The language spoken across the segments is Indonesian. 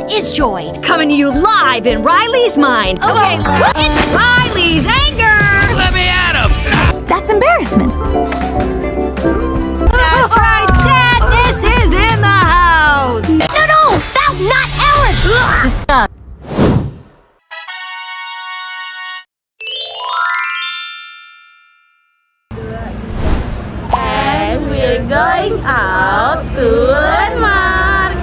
is joy. Coming to you live in Riley's mind. Okay, it's Riley's anger. Let me at him! That's embarrassment. That's right, sadness is in the house. No, that's not ours! Disgust. And we're going out to Landmark.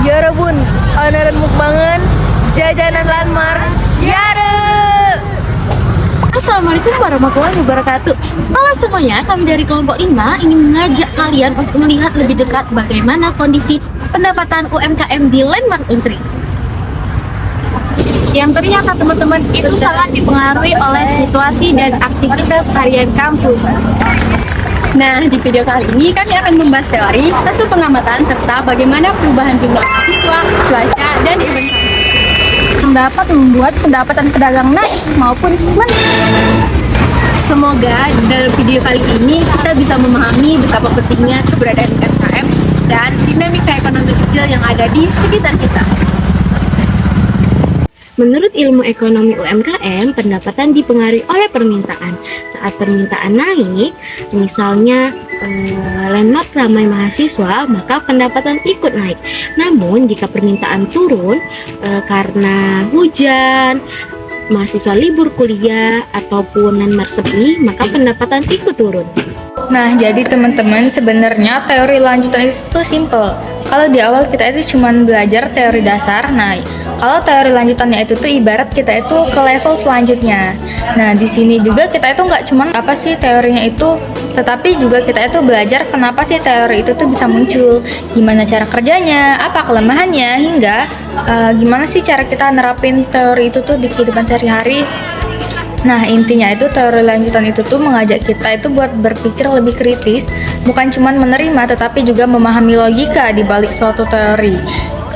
Yara bun, onaran mukbangan, jajanan Landmark, Yara! Assalamualaikum warahmatullahi wabarakatuh. Halo semuanya, kami dari kelompok 5 ingin mengajak kalian untuk melihat lebih dekat bagaimana kondisi pendapatan UMKM di Landmark Unsri. Yang ternyata teman-teman itu sangat dipengaruhi oleh situasi dan aktivitas harian kampus. Nah, di video kali ini kami akan membahas teori, hasil pengamatan, serta bagaimana perubahan jumlah siswa, cuaca, dan event kampus dapat membuat pendapatan pedagang naik maupun menurun. Semoga dalam video kali ini kita bisa memahami betapa pentingnya keberadaan UMKM dan dinamika ekonomi kecil yang ada di sekitar kita. Menurut ilmu ekonomi UMKM, pendapatan dipengaruhi oleh permintaan. Saat permintaan naik, misalnya Landmark ramai mahasiswa, maka pendapatan ikut naik. Namun, jika permintaan turun karena hujan, mahasiswa libur kuliah, ataupun Landmark sepi, maka pendapatan ikut turun. Nah, jadi teman-teman, sebenarnya teori lanjutan itu simple. Kalau di awal kita itu cuma belajar teori dasar, nah kalau teori lanjutannya itu tuh ibarat kita itu ke level selanjutnya. Nah, di sini juga kita itu nggak cuma apa sih teorinya itu, tetapi juga kita itu belajar kenapa sih teori itu tuh bisa muncul, gimana cara kerjanya, apa kelemahannya, hingga gimana sih cara kita nerapin teori itu tuh di kehidupan sehari-hari. Nah, intinya itu teori lanjutan itu tuh mengajak kita itu buat berpikir lebih kritis, bukan cuma menerima tetapi juga memahami logika di balik suatu teori.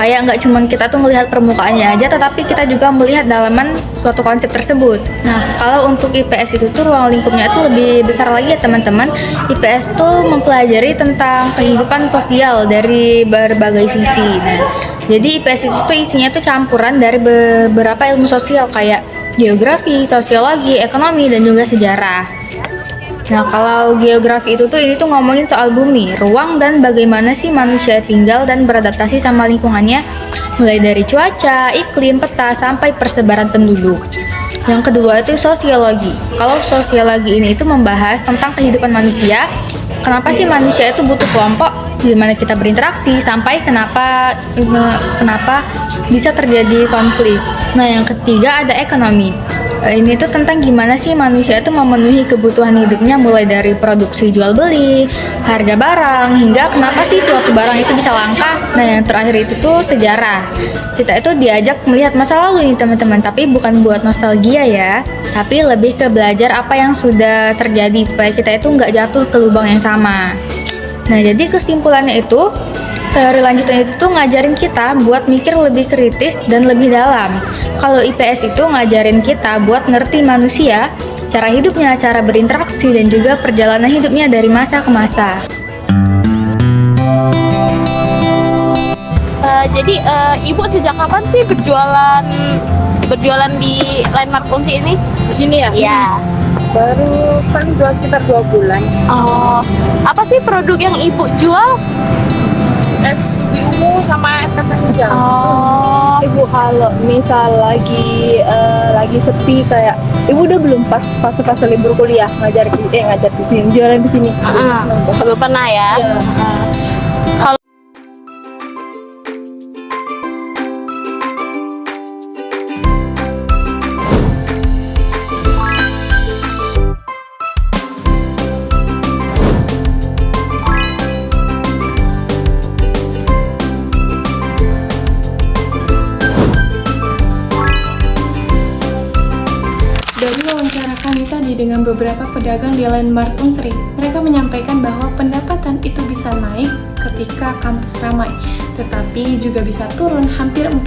Kayak nggak cuma kita tuh melihat permukaannya aja, tetapi kita juga melihat dalaman suatu konsep tersebut. Nah, kalau untuk IPS itu tuh ruang lingkupnya itu lebih besar lagi ya teman-teman. IPS tuh mempelajari tentang kehidupan sosial dari berbagai sisi. Nah, jadi IPS itu tuh isinya tuh campuran dari beberapa ilmu sosial kayak geografi, sosiologi, ekonomi, dan juga sejarah. Nah, kalau geografi itu tuh ini tuh ngomongin soal bumi, ruang, dan bagaimana sih manusia tinggal dan beradaptasi sama lingkungannya, mulai dari cuaca, iklim, peta, sampai persebaran penduduk. Yang kedua itu sosiologi. Kalau sosiologi ini itu membahas tentang kehidupan manusia, kenapa sih manusia itu butuh kelompok, gimana kita berinteraksi, sampai kenapa bisa terjadi konflik. Nah, yang ketiga ada ekonomi. Ini tuh tentang gimana sih manusia itu memenuhi kebutuhan hidupnya, mulai dari produksi jual beli, harga barang, hingga kenapa sih suatu barang itu bisa langka. Nah, yang terakhir itu tuh sejarah. Kita itu diajak melihat masa lalu nih teman-teman, tapi bukan buat nostalgia ya, tapi lebih ke belajar apa yang sudah terjadi supaya kita itu nggak jatuh ke lubang yang sama. Nah, jadi kesimpulannya itu, teori lanjutan itu tuh ngajarin kita buat mikir lebih kritis dan lebih dalam. Kalau IPS itu ngajarin kita buat ngerti manusia, cara hidupnya, cara berinteraksi, dan juga perjalanan hidupnya dari masa ke masa. Jadi Ibu sejak kapan sih berjualan di Landmark Unsi ini? Di sini ya? Iya. Baru paling sekitar 2 bulan. Oh, apa sih produk yang Ibu jual? Es ubi ungu sama es kacang hijau. Oh, Ibu kalau misal lagi sepi kayak Ibu udah belum pas fase libur kuliah ngajar di sini, jualan di sini. belum pernah ya? Iya. Kalau Dari wawancara kami tadi dengan beberapa pedagang di Landmark Unsri, mereka menyampaikan bahwa pendapatan itu bisa naik ketika kampus ramai, tetapi juga bisa turun hampir 40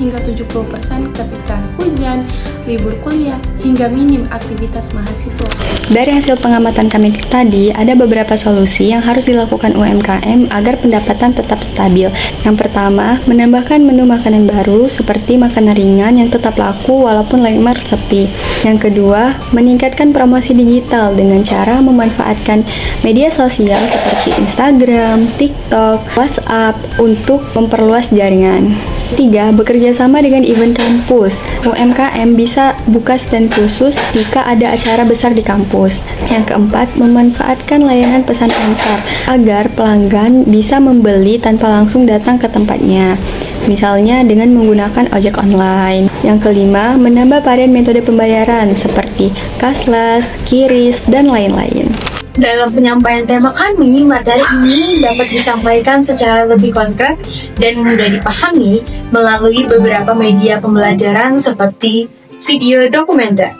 hingga 70% ketika hujan, libur kuliah, hingga minim aktivitas mahasiswa. Dari hasil pengamatan kami tadi, ada beberapa solusi yang harus dilakukan UMKM agar pendapatan tetap stabil. Yang pertama, menambahkan menu makanan baru seperti makanan ringan yang tetap laku walaupun Landmark sepi. Yang kedua, meningkatkan promosi digital dengan cara memanfaatkan media sosial seperti Instagram, TikTok, WhatsApp untuk memperluas jaringan. 3. Bekerja sama dengan event kampus. UMKM bisa buka stand khusus jika ada acara besar di kampus. Yang keempat, memanfaatkan layanan pesan antar agar pelanggan bisa membeli tanpa langsung datang ke tempatnya. Misalnya dengan menggunakan ojek online. Yang kelima, menambah varian metode pembayaran seperti cashless, QRIS, dan lain-lain. Dalam penyampaian tema kami, materi ini dapat disampaikan secara lebih konkret dan mudah dipahami melalui beberapa media pembelajaran seperti video dokumenter.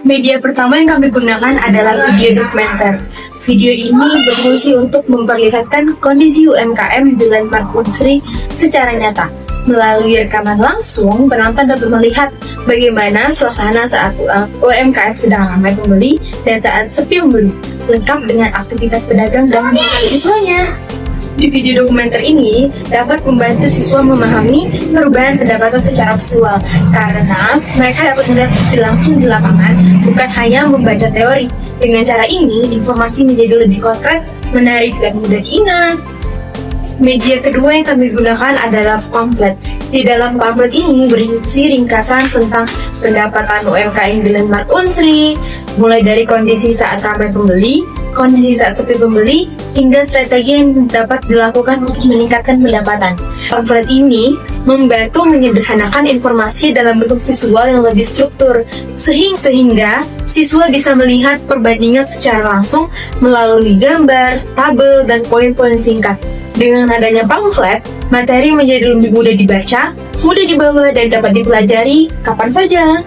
Media pertama yang kami gunakan adalah video dokumenter. Video ini berfungsi untuk memperlihatkan kondisi UMKM di Landmark Unsri secara nyata. Melalui rekaman langsung, penonton dapat melihat bagaimana suasana saat UMKM sedang ramai pembeli dan saat sepi pembeli, lengkap dengan aktivitas pedagang dan siswanya. Di video dokumenter ini dapat membantu siswa memahami perubahan pendapatan secara visual karena mereka dapat melihat langsung di lapangan, bukan hanya membaca teori. Dengan cara ini, informasi menjadi lebih konkret, menarik, dan mudah diingat. Media kedua yang kami gunakan adalah pamflet. Di dalam pamflet ini berisi ringkasan tentang pendapatan UMKM di Landmark Unsri, mulai dari kondisi saat ramai pembeli, kondisi saat sepi pembeli, hingga strategi yang dapat dilakukan untuk meningkatkan pendapatan. Pamflet ini membantu menyederhanakan informasi dalam bentuk visual yang lebih struktur, sehingga siswa bisa melihat perbandingan secara langsung melalui gambar, tabel, dan poin-poin singkat. Dengan adanya pamflet, materi menjadi lebih mudah dibaca, mudah dibawa, dan dapat dipelajari kapan saja.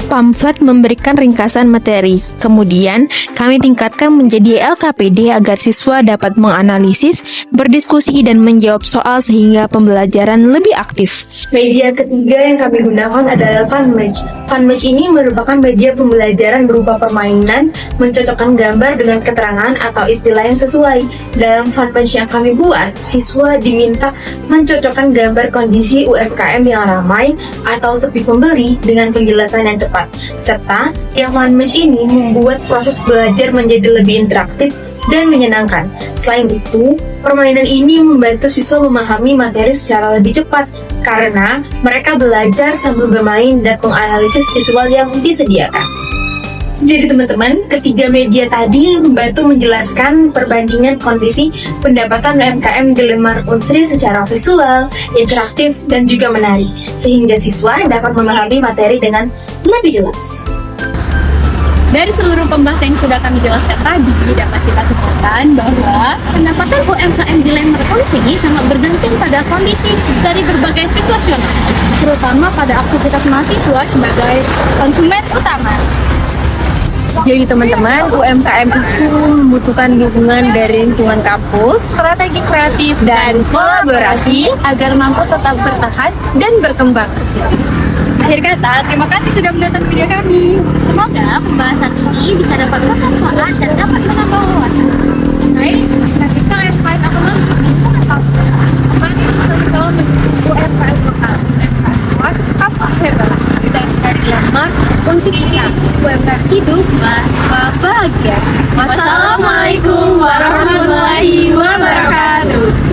Pamflet memberikan ringkasan materi. Kemudian, kami tingkatkan menjadi LKPD agar siswa dapat menganalisis, berdiskusi, dan menjawab soal sehingga pembelajaran lebih aktif. Media ketiga yang kami gunakan adalah Funmatch. Funmatch ini merupakan media pembelajaran berupa permainan, mencocokkan gambar dengan keterangan atau istilah yang sesuai. Dalam Funmatch yang kami buat, siswa diminta mencocokkan gambar kondisi UMKM yang ramai atau sepi pembeli dengan penjelasan yang tepat. Serta yang Funmatch ini membuat proses belajar menjadi lebih interaktif dan menyenangkan. Selain itu, permainan ini membantu siswa memahami materi secara lebih cepat karena mereka belajar sambil bermain dan menganalisis visual yang disediakan. Jadi teman-teman, ketiga media tadi membantu menjelaskan perbandingan kondisi pendapatan UMKM di Lemar Unsri secara visual, interaktif, dan juga menarik, sehingga siswa dapat memahami materi dengan lebih jelas. Dari seluruh pembahasan yang sudah kami jelaskan tadi, dapat kita simpulkan bahwa pendapatan UMKM di Lemar Unsri sangat bergantung pada kondisi dari berbagai situasional, terutama pada aktivitas mahasiswa sebagai konsumen utama. Jadi teman-teman, UMKM itu membutuhkan dukungan dari lingkungan kampus, strategi kreatif, dan kolaborasi agar mampu tetap bertahan dan berkembang. Akhir kata, terima kasih sudah menonton video kami. Semoga pembahasan ini bisa dapat bermanfaat dan dapat menambah wawasan. Baik, nanti kalian find apa lagi? Kemarin bisa mencoba menuju UMKM lokal, UMKM luar, kampus hebat, dan dari Lemar untuk kita, UMKM hidup, mahasiswa bahagia. Wassalamualaikum warahmatullahi wabarakatuh.